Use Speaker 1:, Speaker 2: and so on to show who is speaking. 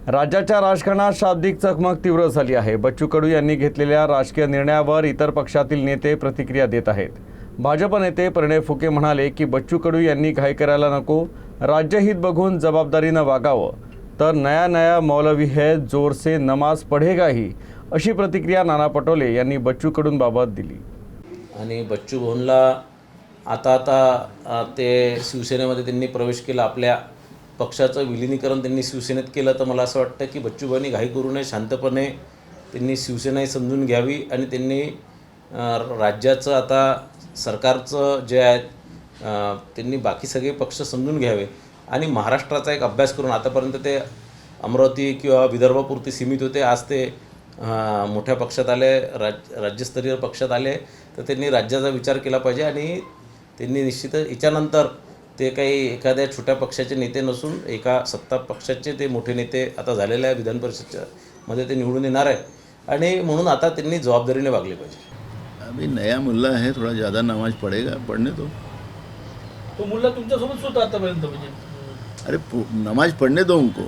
Speaker 1: राज्याच्या राजकारणात शाब्दिक चकमक तीव्र झाली आहे। बच्चू कडू यांनी घेतलेल्या राजकीय निर्णयावर इतर पक्षातील नेते प्रतिक्रिया देत आहेत। भाजप नेते प्रणय फुके म्हणाले की बच्चू कडू यांनी घाई करायला नको, राज्यहित बघून जबाबदारीनं वागावं, तर नया नया मौलवी है जोर से नमाज पढ़ेगा ही, अशी प्रतिक्रिया नाना पटोले यांनी बच्चू कडूंबाबत दिली।
Speaker 2: आणि बच्चू भाऊंला आता ते शिवसेनेमध्ये त्यांनी प्रवेश केला, आपल्या पक्षाचं विलीनीकरण त्यांनी शिवसेनेत केलं, तर मला असं वाटतं की बच्चू भाऊंनी घाई करू नये, शांतपणे त्यांनी शिवसेनाही समजून घ्यावी आणि त्यांनी राज्याचं आता सरकारचं जे आहे त्यांनी बाकी सगळे पक्ष समजून घ्यावे आणि महाराष्ट्राचा एक अभ्यास करून, आतापर्यंत ते अमरावती किंवा विदर्भापुरते सीमित होते, आज ते मोठ्या पक्षात आले, राज्यस्तरीय पक्षात आले, तर त्यांनी राज्याचा विचार केला पाहिजे आणि त्यांनी निश्चितच याच्यानंतर ते काही एखाद्या छोट्या पक्षाचे नेते नसून एका सत्ता पक्षाचे ते मोठे नेते आता झालेले आहे, विधान परिषदेच्या मध्ये ते निवडून येणार आहे आणि म्हणून आता त्यांनी जबाबदारीने वागले पाहिजे।
Speaker 3: अभी नया मुल्ला है, थोड़ा ज़्यादा नमाज पढ़ेगा, पढ़ने दो।
Speaker 4: तो मुल्ला तुमच्यासोबत होता आतापर्यंत, म्हणजे
Speaker 3: अरे नमाज पढ़ने दो उनको।